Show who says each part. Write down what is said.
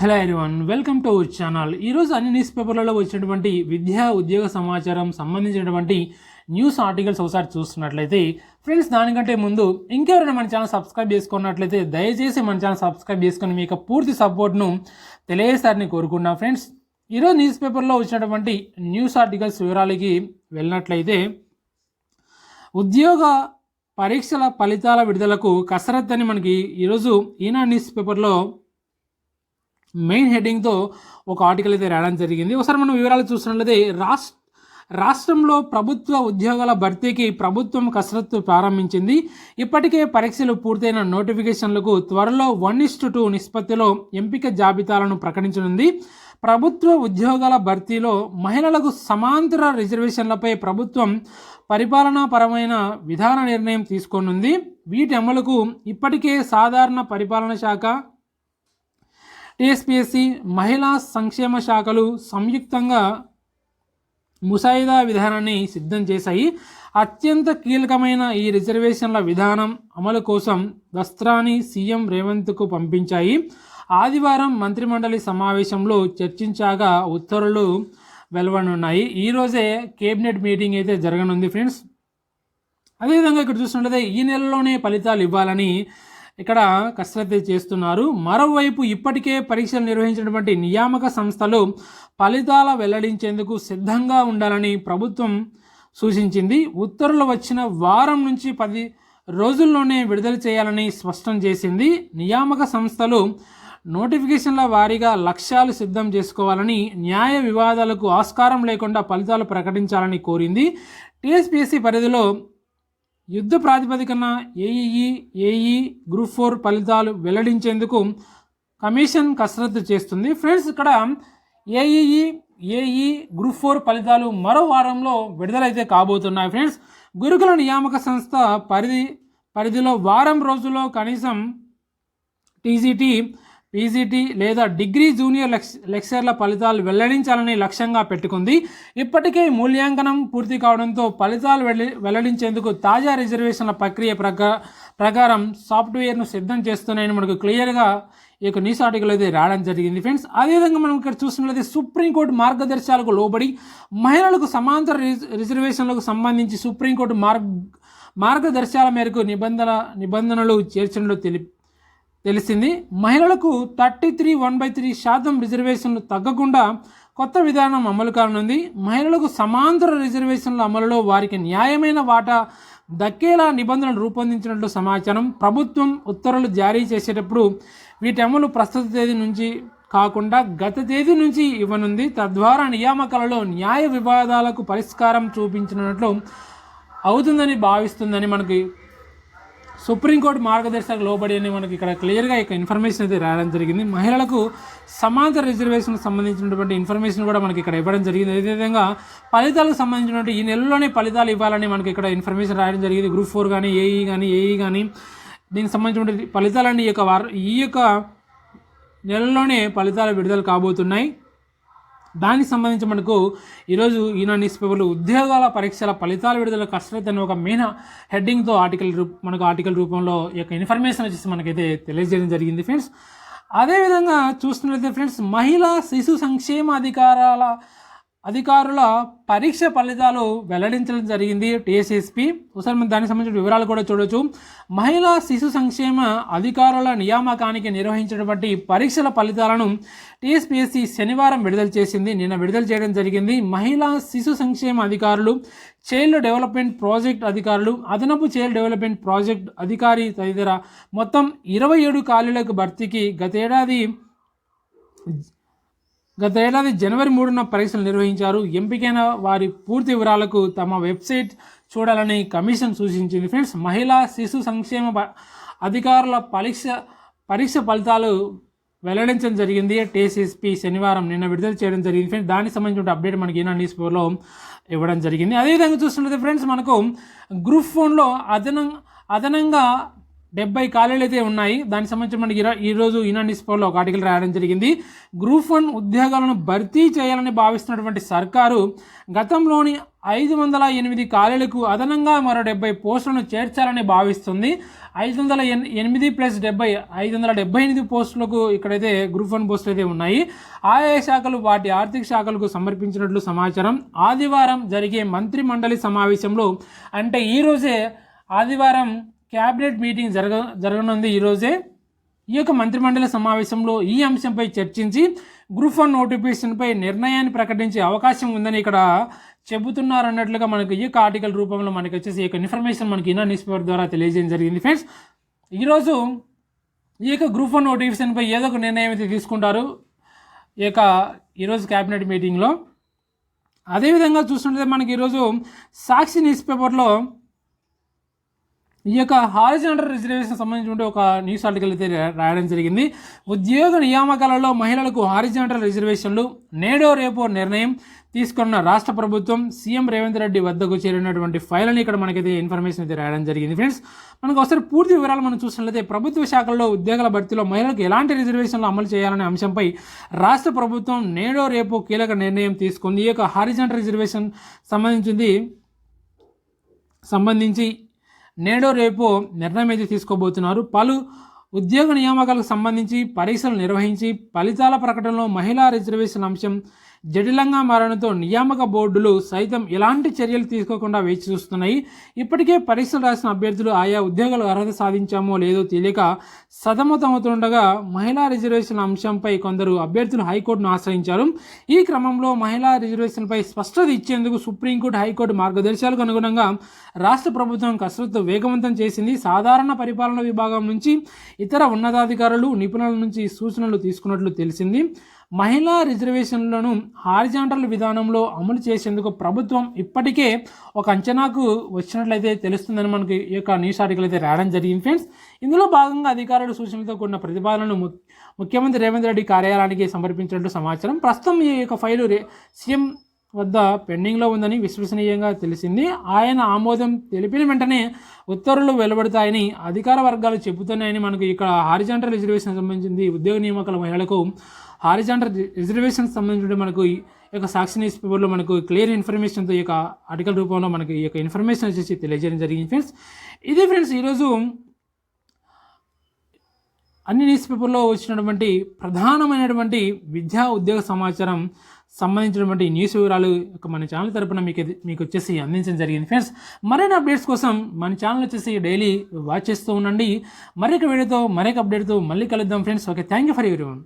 Speaker 1: Hello everyone, welcome to our channel. ఈరోజు అన్ని news పేపర్లలో వచ్చినటువంటి విద్యా ఉద్యోగ సమాచారం సంబంధించినటువంటి న్యూస్ ఆర్టికల్స్ ఒకసారి చూస్తున్నట్లయితే ఫ్రెండ్స్, దానికంటే ముందు ఇంకెవరైనా మన ఛానల్ సబ్స్క్రైబ్ చేసుకున్నట్లయితే దయచేసి మన ఛానల్ సబ్స్క్రైబ్ చేసుకొని మీకు పూర్తి సపోర్ట్ను తెలియజేస్తారని కోరుకున్నాం. ఫ్రెండ్స్, ఈరోజు న్యూస్ పేపర్లో వచ్చినటువంటి న్యూస్ ఆర్టికల్స్ వివరాలకి వెళ్ళినట్లయితే, ఉద్యోగ పరీక్షల ఫలితాల విడుదలకు కసరత్ అని మనకి ఈరోజు ఈనాడు న్యూస్ పేపర్లో మెయిన్ హెడ్డింగ్తో ఒక ఆర్టికల్ అయితే రాయడం జరిగింది. ఒకసారి మనం వివరాలు చూసినట్లయితే, రాష్ట్రంలో ప్రభుత్వ ఉద్యోగాల భర్తీకి ప్రభుత్వం కసరత్తు ప్రారంభించింది. ఇప్పటికే పరీక్షలు పూర్తయిన నోటిఫికేషన్లకు త్వరలో 1:2 నిష్పత్తిలో ఎంపిక జాబితాలను ప్రకటించనుంది. ప్రభుత్వ ఉద్యోగాల భర్తీలో మహిళలకు సమాంతర రిజర్వేషన్లపై ప్రభుత్వం పరిపాలనాపరమైన విధాన నిర్ణయం తీసుకోనుంది. వీటి అమలుకు ఇప్పటికే సాధారణ పరిపాలన శాఖ, టీఎస్పీఎస్సీ, మహిళా సంక్షేమ శాఖలు సంయుక్తంగా ముసాయిదా విధానాన్ని సిద్ధం చేశాయి. అత్యంత కీలకమైన ఈ రిజర్వేషన్ల విధానం అమలు కోసం దస్త్రాన్ని సీఎం రేవంత్కు పంపించాయి. ఆదివారం మంత్రిమండలి సమావేశంలో చర్చించాగా ఉత్తర్వులు వెలువడనున్నాయి. ఈరోజే కేబినెట్ మీటింగ్ అయితే జరగనుంది. ఫ్రెండ్స్, అదేవిధంగా ఇక్కడ చూసినట్లయితే ఈ నెలలోనే ఫలితాలు ఇవ్వాలని ఇక్కడ కసరత్తు చేస్తున్నారు. మరోవైపు ఇప్పటికే పరీక్షలు నిర్వహించినటువంటి నియామక సంస్థలు ఫలితాల వెల్లడించేందుకు సిద్ధంగా ఉండాలని ప్రభుత్వం సూచించింది. ఉత్తర్వులు వచ్చిన వారం నుంచి 10 రోజుల్లోనే విడుదల చేయాలని స్పష్టం చేసింది. నియామక సంస్థలు నోటిఫికేషన్ల వారీగా లక్ష్యాలు సిద్ధం చేసుకోవాలని, న్యాయ వివాదాలకు ఆస్కారం లేకుండా ఫలితాలు ప్రకటించాలని కోరింది. టీఎస్పీఎస్సీ పరిధిలో యుద్ధ ప్రాతిపదికన ఏఈ గ్రూప్ 4 ఫలితాలు వెల్లడించేందుకు కమిషన్ కసరత్తు చేస్తుంది. ఫ్రెండ్స్, ఇక్కడ ఏఈ గ్రూప్ 4 ఫలితాలు మరో వారంలో విడుదలైతే కాబోతున్నాయి. ఫ్రెండ్స్, గురుకుల నియామక సంస్థ పరిధిలో వారం రోజుల్లో కనీసం టీజీటీ, పీజీటీ లేదా డిగ్రీ జూనియర్ లెక్చరర్ల ఫలితాలు వెల్లడించాలని లక్ష్యంగా పెట్టుకుంది. ఇప్పటికే మూల్యాంకనం పూర్తి కావడంతో ఫలితాలు వెల్లడించేందుకు తాజా రిజర్వేషన్ల ప్రక్రియ ప్రకారం సాఫ్ట్వేర్ను సిద్ధం చేస్తున్నాయని మనకు క్లియర్గా ఈ యొక్క న్యూస్ ఆర్టికల్ అయితే రావడం జరిగింది. ఫ్రెండ్స్, అదేవిధంగా మనం ఇక్కడ చూసినట్లయితే, సుప్రీంకోర్టు మార్గదర్శకాలకు లోబడి మహిళలకు సమాంతర రిజర్వేషన్లకు సంబంధించి సుప్రీంకోర్టు మార్గదర్శకాల మేరకు నిబంధనలు చేర్చినట్లు తెలిసింది. మహిళలకు 33(1/3) రిజర్వేషన్లు తగ్గకుండా కొత్త విధానం అమలు కానుంది. మహిళలకు సమాంతర రిజర్వేషన్ల అమలులో వారికి న్యాయమైన వాటా దక్కేలా నిబంధనలు రూపొందించినట్లు సమాచారం. ప్రభుత్వం ఉత్తర్వులు జారీ చేసేటప్పుడు వీటి అమలు ప్రస్తుత తేదీ నుంచి కాకుండా గత తేదీ నుంచి ఇవ్వనుంది. తద్వారా నియామకాలలో న్యాయ వివాదాలకు పరిష్కారం చూపించినట్లు అవుతుందని భావిస్తుందని మనకి సుప్రీంకోర్టు మార్గదర్శకాలకు లోబడి అని మనకి ఇక్కడ క్లియర్గా ఇక ఇన్ఫర్మేషన్ అయితే రాయడం జరిగింది. మహిళలకు సమాంతర రిజర్వేషన్కి సంబంధించినటువంటి ఇన్ఫర్మేషన్ కూడా మనకి ఇక్కడ ఇవ్వడం జరిగింది. అదేవిధంగా ఫలితాలకు సంబంధించినటువంటి ఈ నెలలోనే ఫలితాలు ఇవ్వాలని మనకి ఇక్కడ ఇన్ఫర్మేషన్ రాయడం జరిగింది. గ్రూప్ 4 కానీ ఏఈ కానీ దీనికి సంబంధించినటువంటి ఫలితాలన్నీ ఈ యొక్క నెలలోనే ఫలితాలు విడుదల కాబోతున్నాయి. దానికి సంబంధించి మనకు ఈరోజు ఈనాడు న్యూస్ పేపర్లో ఉద్యోగాల పరీక్షల ఫలితాల విడుదల కసరత్ అనే ఒక మెయిన్ హెడ్డింగ్తో ఆర్టికల్ రూపంలో ఈ యొక్క ఇన్ఫర్మేషన్ వచ్చేసి మనకైతే తెలియజేయడం జరిగింది. ఫ్రెండ్స్, అదేవిధంగా చూస్తున్నట్లయితే ఫ్రెండ్స్, మహిళా శిశు సంక్షేమ అధికారుల పరీక్ష ఫలితాలు వెల్లడించడం జరిగింది టీఎస్ఎస్పీ. ఒకసారి మనం దానికి సంబంధించిన వివరాలు కూడా చూడవచ్చు. మహిళా శిశు సంక్షేమ అధికారుల నియామకానికి నిర్వహించినటువంటి పరీక్షల ఫలితాలను టీఎస్పీఎస్సీ శనివారం విడుదల చేసింది. నిన్న విడుదల చేయడం జరిగింది. మహిళా శిశు సంక్షేమ అధికారులు, చైల్డ్ డెవలప్మెంట్ ప్రాజెక్ట్ అధికారులు, అదనపు చైల్డ్ డెవలప్మెంట్ ప్రాజెక్ట్ అధికారి తదితర మొత్తం 27 ఖాళీలకు భర్తీకి గత ఏడాది జనవరి 3న పరీక్షలు నిర్వహించారు. ఎంపికైన వారి పూర్తి వివరాలకు తమ వెబ్సైట్ చూడాలని కమిషన్ సూచించింది. ఫ్రెండ్స్, మహిళా శిశు సంక్షేమ అధికారుల పరీక్ష ఫలితాలు వెల్లడించడం జరిగింది. టీఎస్ఎస్పీ శనివారం నిన్న విడుదల చేయడం జరిగింది. ఫ్రెండ్స్, దానికి సంబంధించిన అప్డేట్ మనకి ఈనాడు న్యూస్ పేపర్లో ఇవ్వడం జరిగింది. అదేవిధంగా చూస్తున్నది ఫ్రెండ్స్, మనకు గ్రూప్ 4లో అదనంగా 70 ఖాళీలు అయితే ఉన్నాయి. దానికి సంబంధించి మనకి ఈరోజు ఈనాడు న్యూస్ పేపర్లో ఒక ఆర్టికల్ రాయడం జరిగింది. గ్రూప్ 1 ఉద్యోగాలను భర్తీ చేయాలని భావిస్తున్నటువంటి సర్కారు గతంలోని 508 ఖాళీలకు అదనంగా మరో 70 పోస్టులను చేర్చాలని భావిస్తుంది. 508 ప్లస్ 70 578 పోస్టులకు ఇక్కడైతే గ్రూప్ 1 పోస్టులు అయితే ఉన్నాయి. ఆయా శాఖలు వాటి ఆర్థిక శాఖలకు సమర్పించినట్లు సమాచారం. ఆదివారం జరిగే మంత్రి మండలి సమావేశంలో, అంటే ఈరోజే ఆదివారం క్యాబినెట్ మీటింగ్ జరగనుంది. ఈరోజే ఈ యొక్క మంత్రిమండలి సమావేశంలో ఈ అంశంపై చర్చించి గ్రూప్ 1 నోటిఫికేషన్పై నిర్ణయాన్ని ప్రకటించే అవకాశం ఉందని ఇక్కడ చెబుతున్నారు అన్నట్లుగా మనకు ఈ యొక్క ఆర్టికల్ రూపంలో మనకి వచ్చేసి ఈ యొక్క ఇన్ఫర్మేషన్ మనకి ఈనాడు న్యూస్ పేపర్ ద్వారా తెలియజేయడం జరిగింది. ఫ్రెండ్స్, ఈరోజు ఈ యొక్క గ్రూప్ 1 నోటిఫికేషన్పై ఏదో ఒక నిర్ణయం అయితే తీసుకుంటారు ఈరోజు క్యాబినెట్ మీటింగ్లో. అదేవిధంగా చూస్తుంటే మనకి ఈరోజు సాక్షి న్యూస్ పేపర్లో ఈ యొక్క హారిజాంటల్ రిజర్వేషన్ సంబంధించిన ఒక న్యూస్ ఆర్టికల్ అయితే రాయడం జరిగింది. ఉద్యోగ నియామకాలలో మహిళలకు హారిజాంటల్ రిజర్వేషన్లు నేడో రేపో నిర్ణయం తీసుకున్న రాష్ట్ర ప్రభుత్వం సీఎం రేవంత్ రెడ్డి వద్దకు చేరినటువంటి ఫైల్ అని ఇక్కడ మనకైతే ఇన్ఫర్మేషన్ అయితే రాయడం జరిగింది. ఫ్రెండ్స్, మనకు ఒకసారి పూర్తి వివరాలు మనం చూసినట్లయితే ప్రభుత్వ శాఖల్లో ఉద్యోగాల భర్తీలో మహిళలకు ఎలాంటి రిజర్వేషన్లు అమలు చేయాలనే అంశంపై రాష్ట్ర ప్రభుత్వం నేడో రేపో కీలక నిర్ణయం తీసుకుంది. ఈ యొక్క హారిజాంటల్ రిజర్వేషన్ సంబంధించి నేడో రేపో నిర్ణయం అయితే తీసుకోబోతున్నారు. పలు ఉద్యోగ నియామకాలకు సంబంధించి పరీక్షలు నిర్వహించి ఫలితాల ప్రకటనలో మహిళా రిజర్వేషన్ అంశం జటిలంగా మారడంతో నియామక బోర్డులు సైతం ఎలాంటి చర్యలు తీసుకోకుండా వేచి చూస్తున్నాయి. ఇప్పటికే పరీక్షలు రాసిన అభ్యర్థులు ఆయా ఉద్యోగాలు అర్హత సాధించామో లేదో తెలియక సతమతమవుతుండగా మహిళా రిజర్వేషన్ అంశంపై కొందరు అభ్యర్థులు హైకోర్టును ఆశ్రయించారు. ఈ క్రమంలో మహిళా రిజర్వేషన్పై స్పష్టత ఇచ్చేందుకు సుప్రీంకోర్టు, హైకోర్టు మార్గదర్శకాలకు అనుగుణంగా రాష్ట్ర ప్రభుత్వం కసరత్తు వేగవంతం చేసింది. సాధారణ పరిపాలన విభాగం నుంచి ఇతర ఉన్నతాధికారులు, నిపుణుల నుంచి సూచనలు తీసుకున్నట్లు తెలిసింది. మహిళా రిజర్వేషన్లను హారిజాంటల్ విధానంలో అమలు చేసేందుకు ప్రభుత్వం ఇప్పటికే ఒక అంచనాకు వచ్చినట్లయితే తెలుస్తుందని మనకి ఈ యొక్క న్యూస్ ఆర్టికల్ అయితే రాయడం జరిగింది. ఫ్రెండ్స్, ఇందులో భాగంగా అధికారుల సూచనలతో కూడిన ప్రతిపాదనను ముఖ్యమంత్రి రేవంత్ రెడ్డి కార్యాలయానికి సమర్పించినట్లు సమాచారం. ప్రస్తుతం ఈ యొక్క ఫైలు సీఎం వద్ద పెండింగ్లో ఉందని విశ్వసనీయంగా తెలిసింది. ఆయన ఆమోదం తెలిపిన వెంటనే ఉత్తర్వులు వెలువడతాయని అధికార వర్గాలు చెబుతున్నాయని మనకు ఇక్కడ హారిజాంటల్ రిజర్వేషన్ సంబంధించింది ఉద్యోగ నియామకాల మహిళలకు హారిజాంటల్ రిజర్వేషన్ సంబంధించిన మనకు ఈ యొక్క సాక్షి న్యూస్ పేపర్లో మనకు క్లియర్ ఇన్ఫర్మేషన్తో ఈ యొక్క ఆర్టికల్ రూపంలో మనకి ఈ యొక్క ఇన్ఫర్మేషన్ వచ్చేసి తెలియజేయడం జరిగింది. ఫ్రెండ్స్, ఇదే ఫ్రెండ్స్ ఈరోజు అన్ని న్యూస్ పేపర్లో వచ్చినటువంటి ప్రధానమైనటువంటి విద్యా ఉద్యోగ సమాచారం సంబంధించినటువంటి న్యూస్ వివరాలు మన ఛానల్ తరపున మీకు వచ్చేసి అందించడం జరిగింది. ఫ్రెండ్స్, మరిన్ని అప్డేట్స్ కోసం మన ఛానల్ వచ్చేసి డైలీ వాచ్ చేస్తూ ఉండండి. మరొక వీడియోతో మరొక అప్డేట్తో మళ్ళీ కలుద్దాం friends. Okay, thank you for everyone.